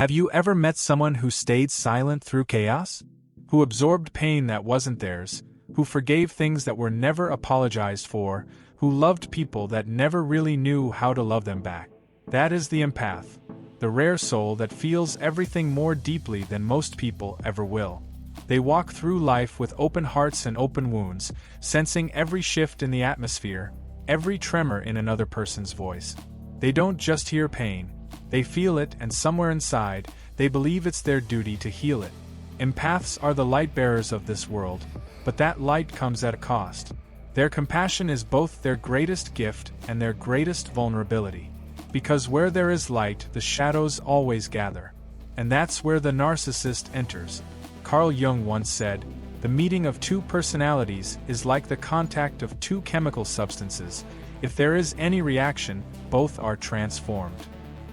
Have you ever met someone who stayed silent through chaos? Who absorbed pain that wasn't theirs, who forgave things that were never apologized for, who loved people that never really knew how to love them back? That is the empath, the rare soul that feels everything more deeply than most people ever will. They walk through life with open hearts and open wounds, sensing every shift in the atmosphere, every tremor in another person's voice. They don't just hear pain, they feel it, and somewhere inside, they believe it's their duty to heal it. Empaths are the light bearers of this world, but that light comes at a cost. Their compassion is both their greatest gift and their greatest vulnerability. Because where there is light, the shadows always gather. And that's where the narcissist enters. Carl Jung once said, "The meeting of two personalities is like the contact of two chemical substances. If there is any reaction, both are transformed."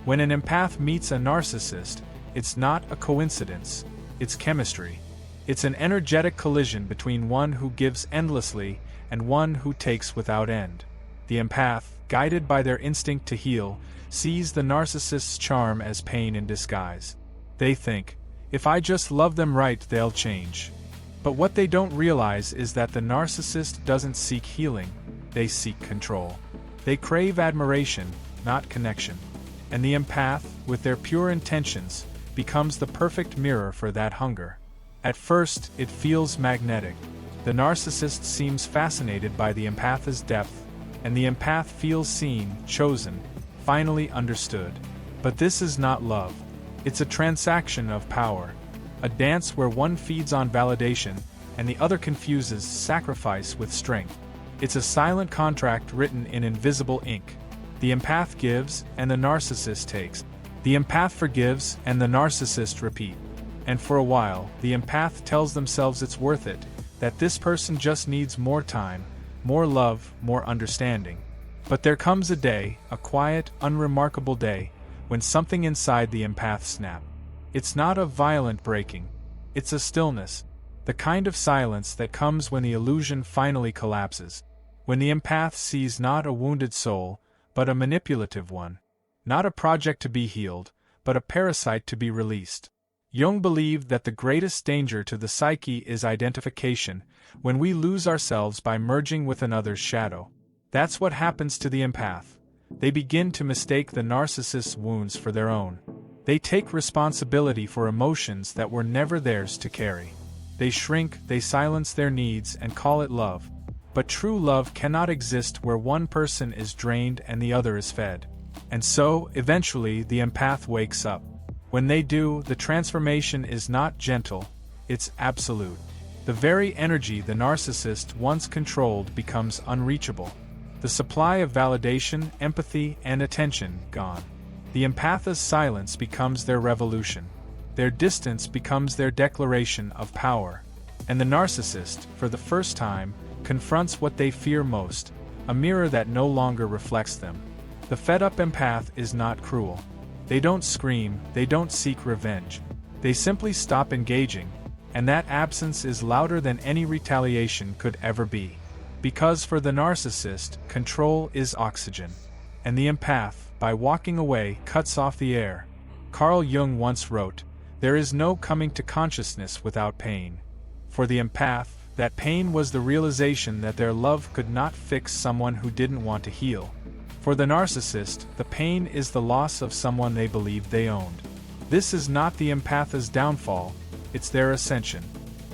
When an empath meets a narcissist, it's not a coincidence, it's chemistry. It's an energetic collision between one who gives endlessly and one who takes without end. The empath, guided by their instinct to heal, sees the narcissist's charm as pain in disguise. They think, if I just love them right, they'll change. But what they don't realize is that the narcissist doesn't seek healing, they seek control. They crave admiration, not connection. And the empath, with their pure intentions, becomes the perfect mirror for that hunger. At first, it feels magnetic. The narcissist seems fascinated by the empath's depth, and the empath feels seen, chosen, finally understood. But this is not love. It's a transaction of power, a dance where one feeds on validation and the other confuses sacrifice with strength. It's a silent contract written in invisible ink. The empath gives and the narcissist takes. The empath forgives and the narcissist repeat. And for a while, the empath tells themselves it's worth it, that this person just needs more time, more love, more understanding. But there comes a day, a quiet, unremarkable day, when something inside the empath snaps. It's not a violent breaking. It's a stillness. The kind of silence that comes when the illusion finally collapses. When the empath sees not a wounded soul, but a manipulative one. Not a project to be healed, but a parasite to be released. Jung believed that the greatest danger to the psyche is identification, when we lose ourselves by merging with another's shadow. That's what happens to the empath. They begin to mistake the narcissist's wounds for their own. They take responsibility for emotions that were never theirs to carry. They shrink, they silence their needs and call it love. But true love cannot exist where one person is drained and the other is fed. And so, eventually, the empath wakes up. When they do, the transformation is not gentle, it's absolute. The very energy the narcissist once controlled becomes unreachable. The supply of validation, empathy, and attention gone. The empath's silence becomes their revolution. Their distance becomes their declaration of power. And the narcissist, for the first time, confronts what they fear most, a mirror that no longer reflects them. The fed-up empath is not cruel. They don't scream, they don't seek revenge. They simply stop engaging, and that absence is louder than any retaliation could ever be. Because for the narcissist, control is oxygen. And the empath, by walking away, cuts off the air. Carl Jung once wrote, "There is no coming to consciousness without pain." For the empath, that pain was the realization that their love could not fix someone who didn't want to heal. For the narcissist, the pain is the loss of someone they believed they owned. This is not the empath's downfall, it's their ascension.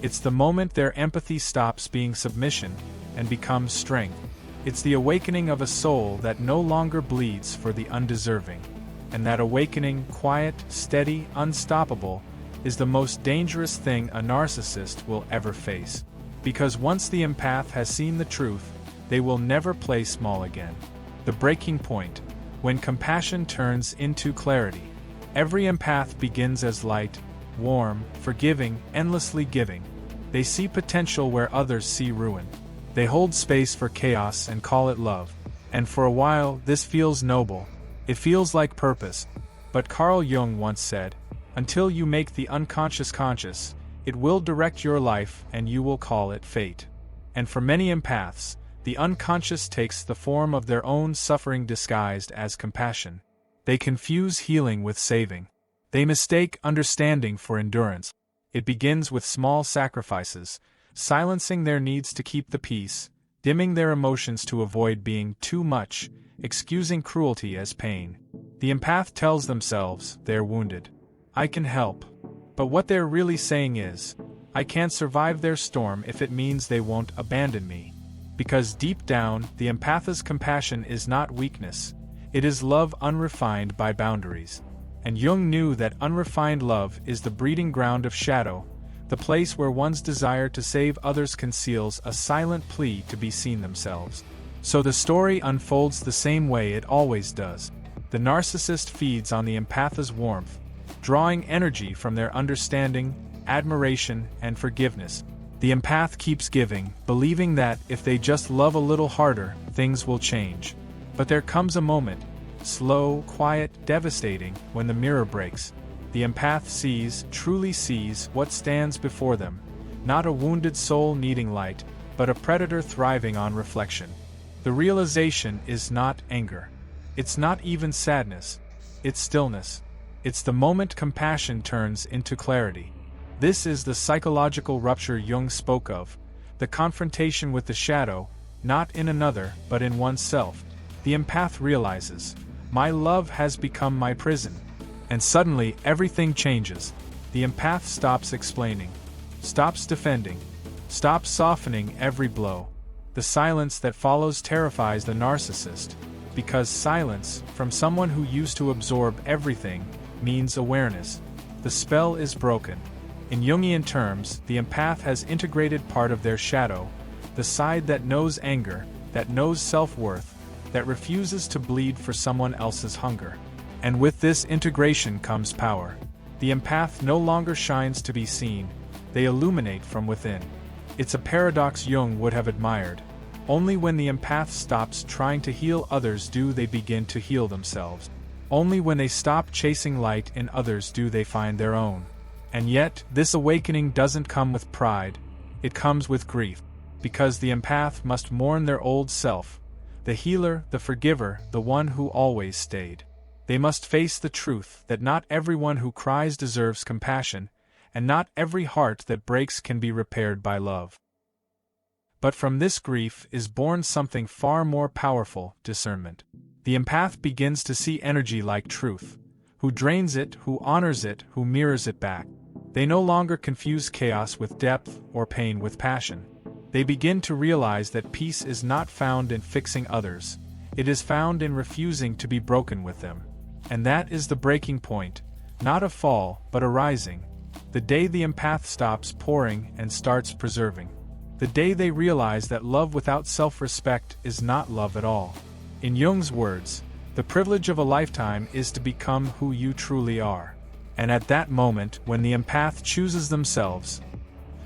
It's the moment their empathy stops being submission and becomes strength. It's the awakening of a soul that no longer bleeds for the undeserving. And that awakening, quiet, steady, unstoppable, is the most dangerous thing a narcissist will ever face. Because once the empath has seen the truth, they will never play small again. The breaking point, when compassion turns into clarity. Every empath begins as light, warm, forgiving, endlessly giving. They see potential where others see ruin. They hold space for chaos and call it love. And for a while, this feels noble. It feels like purpose. But Carl Jung once said, "Until you make the unconscious conscious, it will direct your life and you will call it fate." And for many empaths, the unconscious takes the form of their own suffering disguised as compassion. They confuse healing with saving. They mistake understanding for endurance. It begins with small sacrifices, silencing their needs to keep the peace, dimming their emotions to avoid being too much, excusing cruelty as pain. The empath tells themselves they're wounded. I can help. But what they're really saying is, I can't survive their storm if it means they won't abandon me. Because deep down, the empath's compassion is not weakness. It is love unrefined by boundaries. And Jung knew that unrefined love is the breeding ground of shadow, the place where one's desire to save others conceals a silent plea to be seen themselves. So the story unfolds the same way it always does. The narcissist feeds on the empath's warmth, drawing energy from their understanding, admiration, and forgiveness. The empath keeps giving, believing that if they just love a little harder, things will change. But there comes a moment, slow, quiet, devastating, when the mirror breaks. The empath truly sees what stands before them, not a wounded soul needing light, but a predator thriving on reflection. The realization is not anger. It's not even sadness. It's stillness. It's the moment compassion turns into clarity. This is the psychological rupture Jung spoke of, the confrontation with the shadow, not in another, but in oneself. The empath realizes, my love has become my prison. And suddenly, everything changes. The empath stops explaining, stops defending, stops softening every blow. The silence that follows terrifies the narcissist, because silence, from someone who used to absorb everything, means awareness. The spell is broken. In Jungian terms, the empath has integrated part of their shadow, the side that knows anger, that knows self-worth, that refuses to bleed for someone else's hunger. And with this integration comes power. The empath no longer shines to be seen, they illuminate from within. It's a paradox Jung would have admired. Only when the empath stops trying to heal others do they begin to heal themselves. Only when they stop chasing light in others do they find their own. And yet, this awakening doesn't come with pride, it comes with grief. Because the empath must mourn their old self, the healer, the forgiver, the one who always stayed. They must face the truth that not everyone who cries deserves compassion, and not every heart that breaks can be repaired by love. But from this grief is born something far more powerful, discernment. The empath begins to see energy like truth. Who drains it, who honors it, who mirrors it back. They no longer confuse chaos with depth or pain with passion. They begin to realize that peace is not found in fixing others. It is found in refusing to be broken with them. And that is the breaking point, not a fall, but a rising. The day the empath stops pouring and starts preserving. The day they realize that love without self-respect is not love at all. In Jung's words, the privilege of a lifetime is to become who you truly are. And at that moment, when the empath chooses themselves,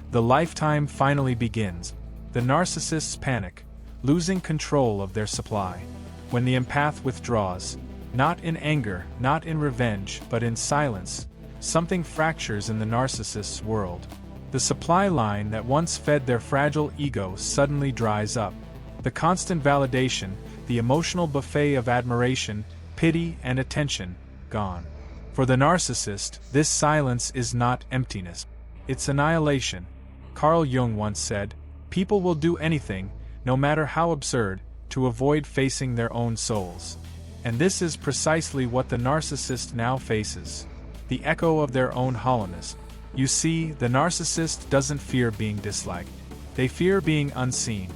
the lifetime finally begins. The narcissists panic, losing control of their supply. When the empath withdraws, not in anger, not in revenge, but in silence, something fractures in the narcissist's world. The supply line that once fed their fragile ego suddenly dries up. The constant validation, the emotional buffet of admiration, pity, and attention, gone. For the narcissist, this silence is not emptiness. It's annihilation. Carl Jung once said, "People will do anything, no matter how absurd, to avoid facing their own souls." And this is precisely what the narcissist now faces. The echo of their own hollowness. You see, the narcissist doesn't fear being disliked. They fear being unseen.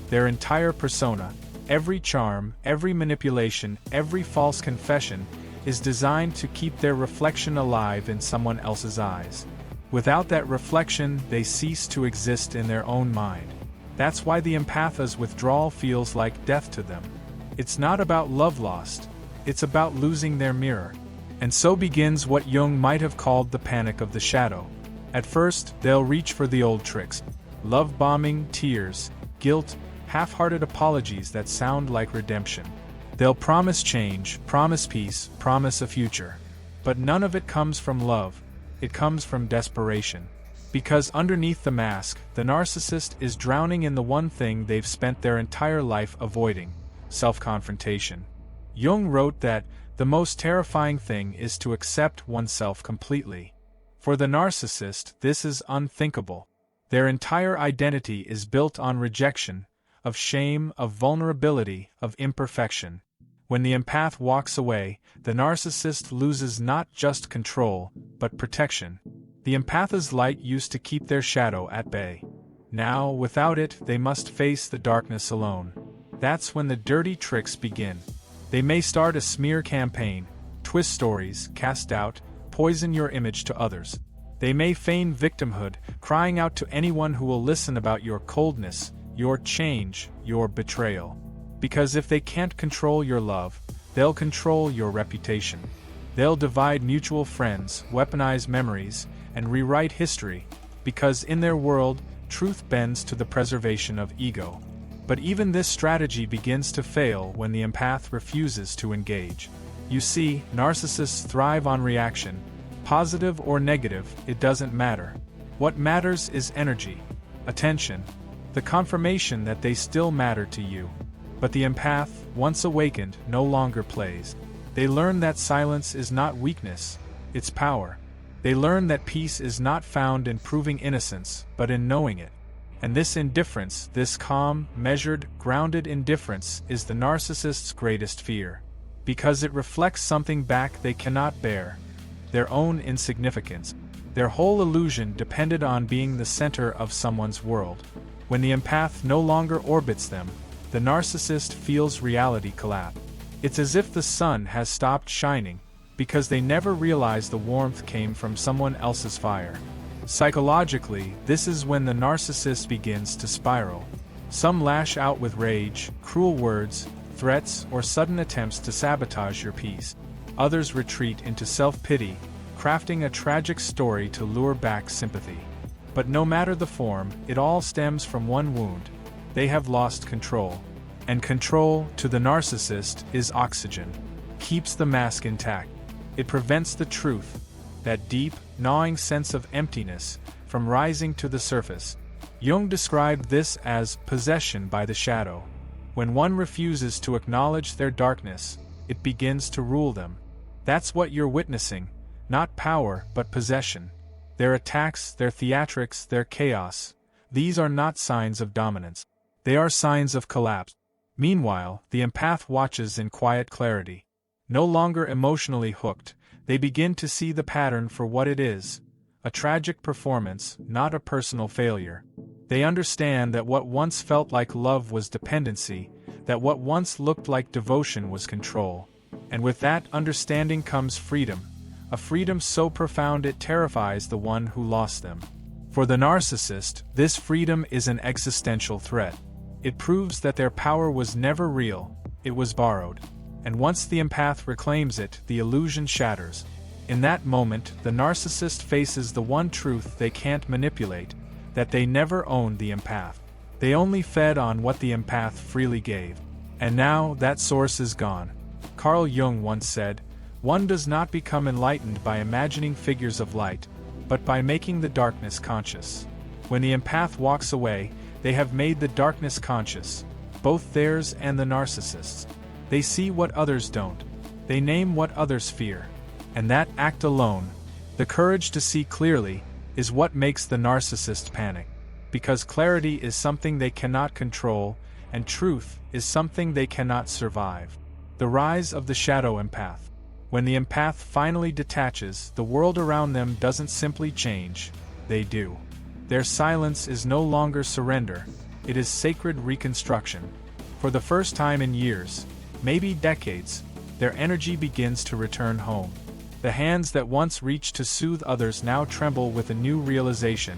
Their entire persona, every charm, every manipulation, every false confession, is designed to keep their reflection alive in someone else's eyes. Without that reflection, they cease to exist in their own mind. That's why the empath's withdrawal feels like death to them. It's not about love lost, it's about losing their mirror. And so begins what Jung might have called the panic of the shadow. At first, they'll reach for the old tricks. Love bombing, tears, guilt, half-hearted apologies that sound like redemption. They'll promise change, promise peace, promise a future. But none of it comes from love, it comes from desperation. Because underneath the mask, the narcissist is drowning in the one thing they've spent their entire life avoiding: self-confrontation. Jung wrote that The most terrifying thing is to accept oneself completely. For the narcissist, this is unthinkable. Their entire identity is built on rejection, of shame, of vulnerability, of imperfection. When the empath walks away, the narcissist loses not just control, but protection. The empath's light used to keep their shadow at bay. Now, without it, they must face the darkness alone. That's when the dirty tricks begin. They may start a smear campaign, twist stories, cast doubt, poison your image to others. They may feign victimhood, crying out to anyone who will listen about your coldness, your change, your betrayal. Because if they can't control your love, they'll control your reputation. They'll divide mutual friends, weaponize memories, and rewrite history, because in their world, truth bends to the preservation of ego. But even this strategy begins to fail when the empath refuses to engage. You see, narcissists thrive on reaction. Positive or negative, it doesn't matter. What matters is energy, attention, the confirmation that they still matter to you. But the empath, once awakened, no longer plays. They learn that silence is not weakness, it's power. They learn that peace is not found in proving innocence, but in knowing it. And this indifference, this calm, measured, grounded indifference, is the narcissist's greatest fear. Because it reflects something back they cannot bear. Their own insignificance. Their whole illusion depended on being the center of someone's world. When the empath no longer orbits them, the narcissist feels reality collapse. It's as if the sun has stopped shining, because they never realize the warmth came from someone else's fire. Psychologically, this is when the narcissist begins to spiral. Some lash out with rage, cruel words, threats, or sudden attempts to sabotage your peace. Others retreat into self-pity, crafting a tragic story to lure back sympathy. But no matter the form, it all stems from one wound. They have lost control. And control, to the narcissist, is oxygen. Keeps the mask intact. It prevents the truth, that deep, gnawing sense of emptiness, from rising to the surface. Jung described this as possession by the shadow. When one refuses to acknowledge their darkness, it begins to rule them. That's what you're witnessing, not power but possession. Their attacks, their theatrics, their chaos, these are not signs of dominance. They are signs of collapse. Meanwhile, the empath watches in quiet clarity. No longer emotionally hooked, they begin to see the pattern for what it is. A tragic performance, not a personal failure. They understand that what once felt like love was dependency, that what once looked like devotion was control. And with that understanding comes freedom, a freedom so profound it terrifies the one who lost them. For the narcissist, this freedom is an existential threat. It proves that their power was never real, it was borrowed. And once the empath reclaims it, the illusion shatters. In that moment, the narcissist faces the one truth they can't manipulate, that they never owned the empath. They only fed on what the empath freely gave. And now, that source is gone. Carl Jung once said, "One does not become enlightened by imagining figures of light, but by making the darkness conscious." When the empath walks away, they have made the darkness conscious, both theirs and the narcissist's. They see what others don't. They name what others fear. And that act alone, the courage to see clearly, is what makes the narcissist panic. Because clarity is something they cannot control, and truth is something they cannot survive. The rise of the shadow empath. When the empath finally detaches, the world around them doesn't simply change, they do. Their silence is no longer surrender, it is sacred reconstruction. For the first time in years, maybe decades, their energy begins to return home. The hands that once reached to soothe others now tremble with a new realization.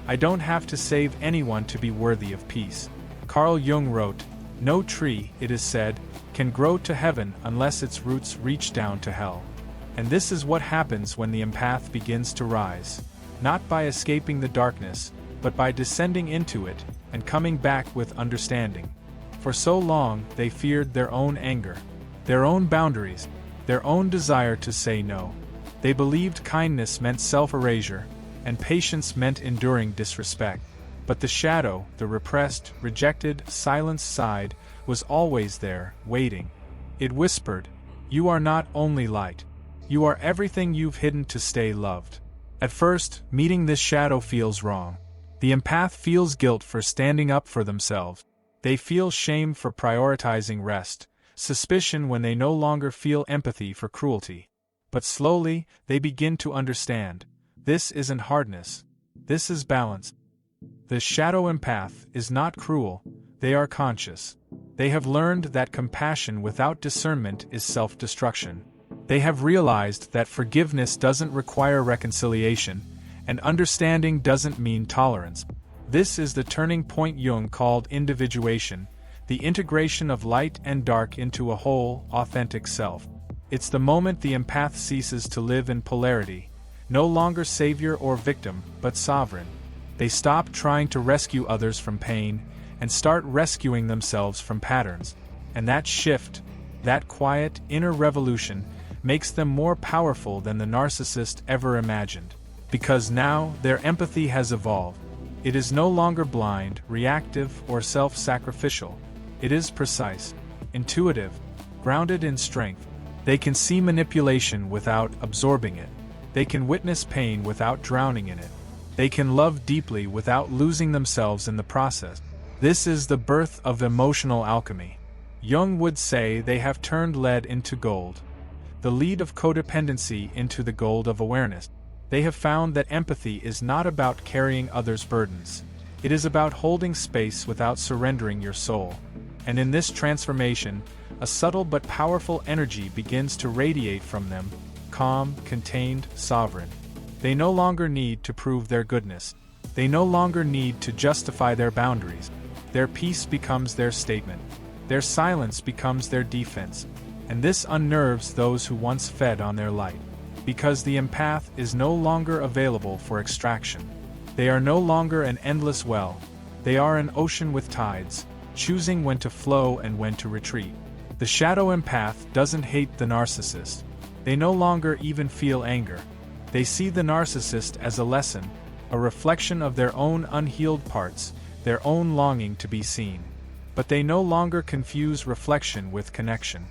I don't have to save anyone to be worthy of peace. Carl Jung wrote, "No tree, it is said, can grow to heaven unless its roots reach down to hell." And this is what happens when the empath begins to rise. Not by escaping the darkness, but by descending into it, and coming back with understanding. For so long, they feared their own anger, their own boundaries, their own desire to say no. They believed kindness meant self-erasure, and patience meant enduring disrespect. But the shadow, the repressed, rejected, silenced side, was always there, waiting. It whispered, You are not only light. You are everything you've hidden to stay loved. At first, meeting this shadow feels wrong. The empath feels guilt for standing up for themselves. They feel shame for prioritizing rest, suspicion when they no longer feel empathy for cruelty. But slowly, they begin to understand. This isn't hardness. This is balance. The shadow empath is not cruel, they are conscious. They have learned that compassion without discernment is self-destruction. They have realized that forgiveness doesn't require reconciliation, and understanding doesn't mean tolerance. This is the turning point Jung called individuation, the integration of light and dark into a whole, authentic self. It's the moment the empath ceases to live in polarity, no longer savior or victim, but sovereign. They stop trying to rescue others from pain, and start rescuing themselves from patterns. And that shift, that quiet, inner revolution, makes them more powerful than the narcissist ever imagined. Because now, their empathy has evolved. It is no longer blind, reactive, or self-sacrificial. It is precise, intuitive, grounded in strength. They can see manipulation without absorbing it. They can witness pain without drowning in it. They can love deeply without losing themselves in the process. This is the birth of emotional alchemy. Jung would say they have turned lead into gold, the lead of codependency into the gold of awareness. They have found that empathy is not about carrying others' burdens. It is about holding space without surrendering your soul. And in this transformation, a subtle but powerful energy begins to radiate from them, calm, contained, sovereign. They no longer need to prove their goodness. They no longer need to justify their boundaries. Their peace becomes their statement. Their silence becomes their defense. And this unnerves those who once fed on their light. Because the empath is no longer available for extraction. They are no longer an endless well. They are an ocean with tides, choosing when to flow and when to retreat. The shadow empath doesn't hate the narcissist. They no longer even feel anger. They see the narcissist as a lesson, a reflection of their own unhealed parts, their own longing to be seen. But they no longer confuse reflection with connection.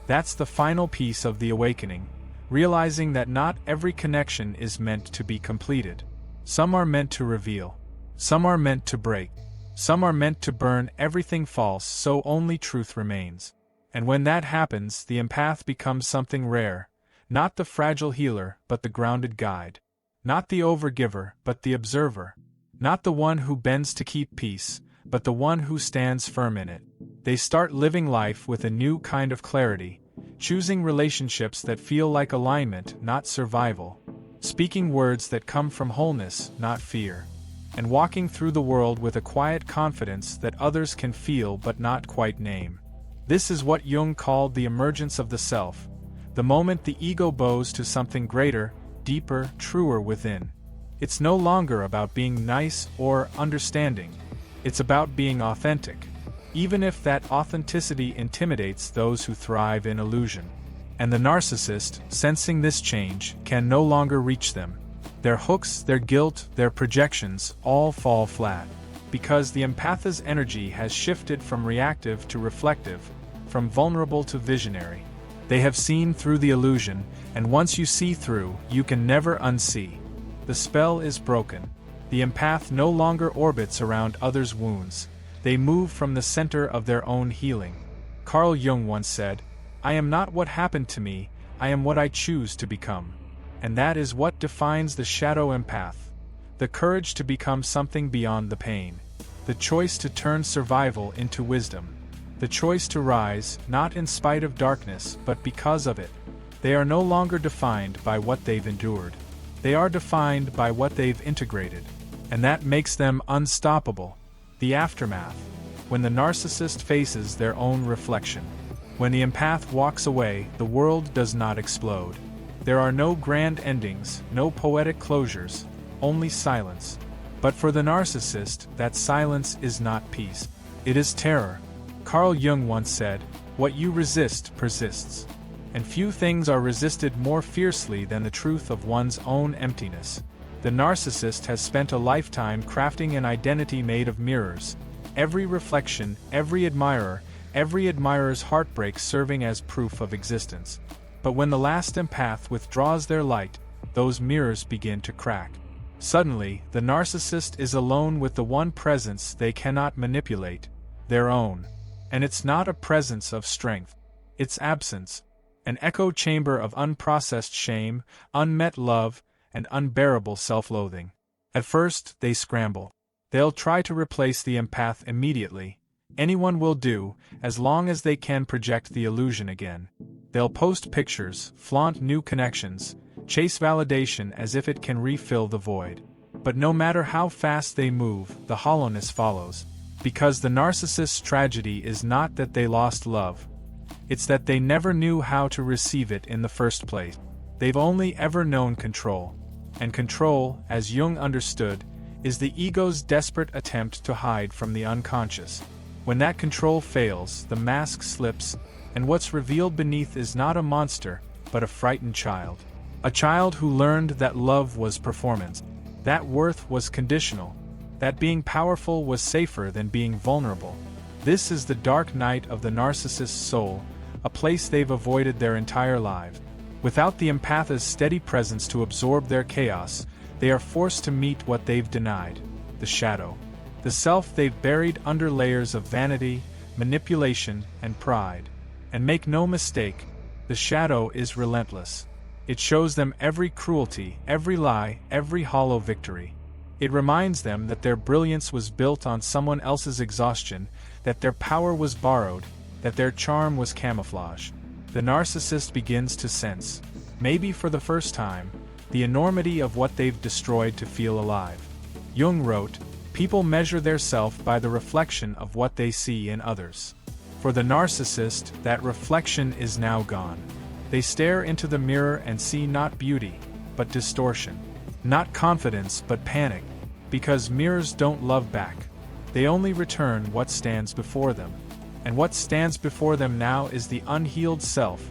That's the final piece of the awakening, realizing that not every connection is meant to be completed. Some are meant to reveal. Some are meant to break. Some are meant to burn everything false so only truth remains. And when that happens, the empath becomes something rare. Not the fragile healer, but the grounded guide. Not the overgiver, but the observer. Not the one who bends to keep peace, but the one who stands firm in it. They start living life with a new kind of clarity, choosing relationships that feel like alignment, not survival. Speaking words that come from wholeness, not fear. And walking through the world with a quiet confidence that others can feel but not quite name. This is what Jung called the emergence of the self. The moment the ego bows to something greater, deeper, truer within. It's no longer about being nice or understanding. It's about being authentic, even if that authenticity intimidates those who thrive in illusion. And the narcissist, sensing this change, can no longer reach them. Their hooks, their guilt, their projections, all fall flat. Because the empath's energy has shifted from reactive to reflective, from vulnerable to visionary. They have seen through the illusion, and once you see through, you can never unsee. The spell is broken. The empath no longer orbits around others' wounds. They move from the center of their own healing. Carl Jung once said, "I am not what happened to me, I am what I choose to become." And that is what defines the shadow empath. The courage to become something beyond the pain. The choice to turn survival into wisdom. The choice to rise, not in spite of darkness, but because of it. They are no longer defined by what they've endured. They are defined by what they've integrated. And that makes them unstoppable. The aftermath. When the narcissist faces their own reflection. When the empath walks away, the world does not explode. There are no grand endings, no poetic closures, only silence. But for the narcissist, that silence is not peace. It is terror. Carl Jung once said, "What you resist persists." And few things are resisted more fiercely than the truth of one's own emptiness. The narcissist has spent a lifetime crafting an identity made of mirrors. Every reflection, every admirer, every admirer's heartbreak serving as proof of existence. But when the last empath withdraws their light, those mirrors begin to crack. Suddenly, the narcissist is alone with the one presence they cannot manipulate, their own. And it's not a presence of strength. It's absence. An echo chamber of unprocessed shame, unmet love, and unbearable self-loathing. At first, they scramble. They'll try to replace the empath immediately. Anyone will do, as long as they can project the illusion again. They'll post pictures, flaunt new connections, chase validation as if it can refill the void. But no matter how fast they move, the hollowness follows. Because the narcissist's tragedy is not that they lost love. It's that they never knew how to receive it in the first place. They've only ever known control. And control, as Jung understood, is the ego's desperate attempt to hide from the unconscious. When that control fails, the mask slips, and what's revealed beneath is not a monster, but a frightened child. A child who learned that love was performance, that worth was conditional, that being powerful was safer than being vulnerable. This is the dark night of the narcissist's soul, a place they've avoided their entire lives. Without the empath's steady presence to absorb their chaos, they are forced to meet what they've denied, the shadow. The self they've buried under layers of vanity, manipulation, and pride. And make no mistake, the shadow is relentless. It shows them every cruelty, every lie, every hollow victory. It reminds them that their brilliance was built on someone else's exhaustion, that their power was borrowed, that their charm was camouflage. The narcissist begins to sense, maybe for the first time, the enormity of what they've destroyed to feel alive. Jung wrote, "People measure their self by the reflection of what they see in others." For the narcissist, that reflection is now gone. They stare into the mirror and see not beauty, but distortion. Not confidence, but panic. Because mirrors don't love back. They only return what stands before them. And what stands before them now is the unhealed self,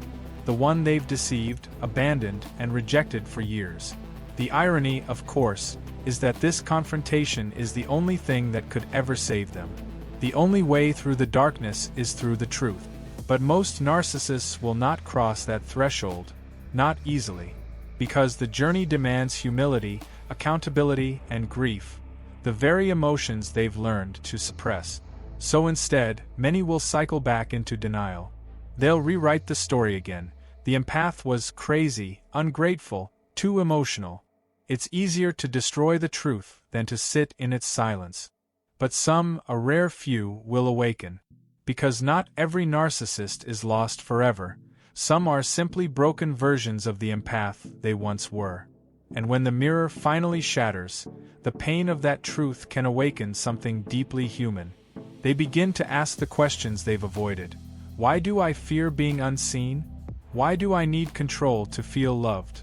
the one they've deceived, abandoned, and rejected for years. The irony, of course, is that this confrontation is the only thing that could ever save them. The only way through the darkness is through the truth. But most narcissists will not cross that threshold, not easily. Because the journey demands humility, accountability, and grief, the very emotions they've learned to suppress. So instead, many will cycle back into denial. They'll rewrite the story again. The empath was crazy, ungrateful, too emotional. It's easier to destroy the truth than to sit in its silence. But some, a rare few, will awaken. Because not every narcissist is lost forever. Some are simply broken versions of the empath they once were. And when the mirror finally shatters, the pain of that truth can awaken something deeply human. They begin to ask the questions they've avoided. Why do I fear being unseen? Why do I need control to feel loved?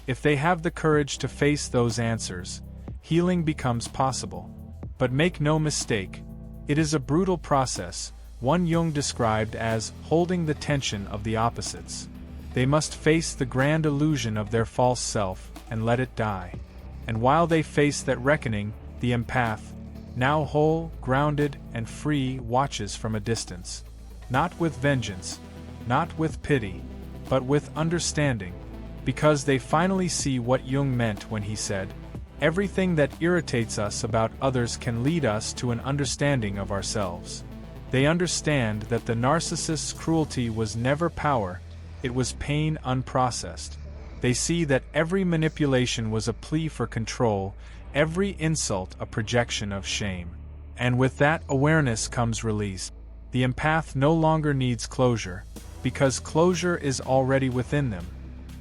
If they have the courage to face those answers, healing becomes possible. But make no mistake, it is a brutal process, one Jung described as holding the tension of the opposites. They must face the grand illusion of their false self and let it die. And while they face that reckoning, the empath, now whole, grounded, and free, watches from a distance. Not with vengeance, not with pity, but with understanding, because they finally see what Jung meant when he said, "Everything that irritates us about others can lead us to an understanding of ourselves." They understand that the narcissist's cruelty was never power, it was pain unprocessed. They see that every manipulation was a plea for control, every insult a projection of shame. And with that awareness comes release. The empath no longer needs closure, because closure is already within them.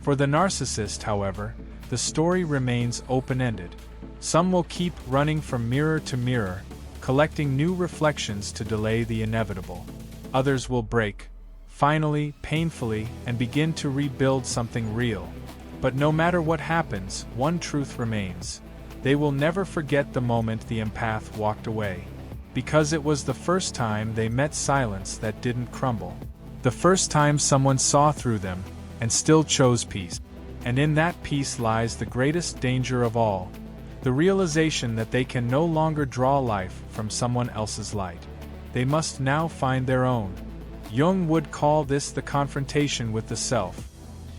For the narcissist, however, the story remains open-ended. Some will keep running from mirror to mirror, collecting new reflections to delay the inevitable. Others will break, finally, painfully, and begin to rebuild something real. But no matter what happens, one truth remains. They will never forget the moment the empath walked away. Because it was the first time they met silence that didn't crumble. The first time someone saw through them, and still chose peace. And in that peace lies the greatest danger of all. The realization that they can no longer draw life from someone else's light. They must now find their own. Jung would call this the confrontation with the self,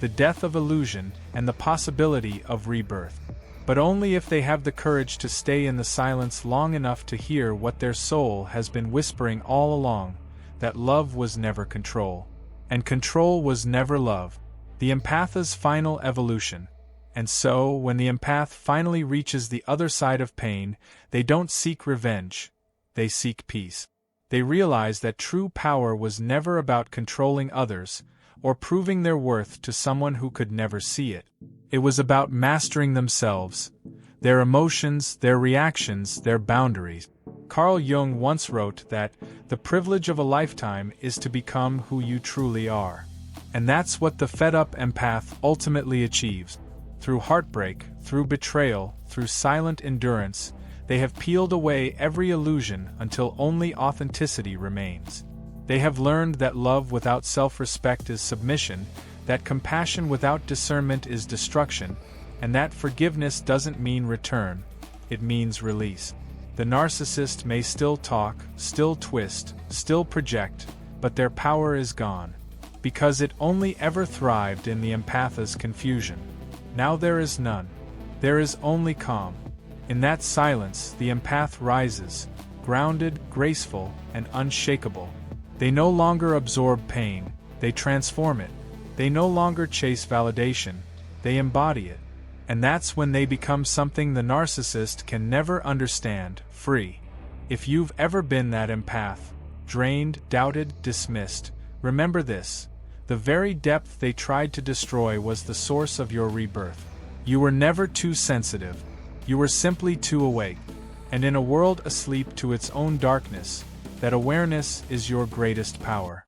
the death of illusion, and the possibility of rebirth. But only if they have the courage to stay in the silence long enough to hear what their soul has been whispering all along, that love was never control, and control was never love. The empath's final evolution. And so, when the empath finally reaches the other side of pain, they don't seek revenge, they seek peace. They realize that true power was never about controlling others, or proving their worth to someone who could never see it. It was about mastering themselves, their emotions, their reactions, their boundaries. Carl Jung once wrote that, "The privilege of a lifetime is to become who you truly are." And that's what the fed-up empath ultimately achieves. Through heartbreak, through betrayal, through silent endurance, they have peeled away every illusion until only authenticity remains. They have learned that love without self-respect is submission, that compassion without discernment is destruction, and that forgiveness doesn't mean return, it means release. The narcissist may still talk, still twist, still project, but their power is gone, because it only ever thrived in the empath's confusion. Now there is none. There is only calm. In that silence, the empath rises, grounded, graceful, and unshakable. They no longer absorb pain, they transform it. They no longer chase validation, they embody it. And that's when they become something the narcissist can never understand, free. If you've ever been that empath, drained, doubted, dismissed, remember this: the very depth they tried to destroy was the source of your rebirth. You were never too sensitive. You were simply too awake. And in a world asleep to its own darkness, that awareness is your greatest power.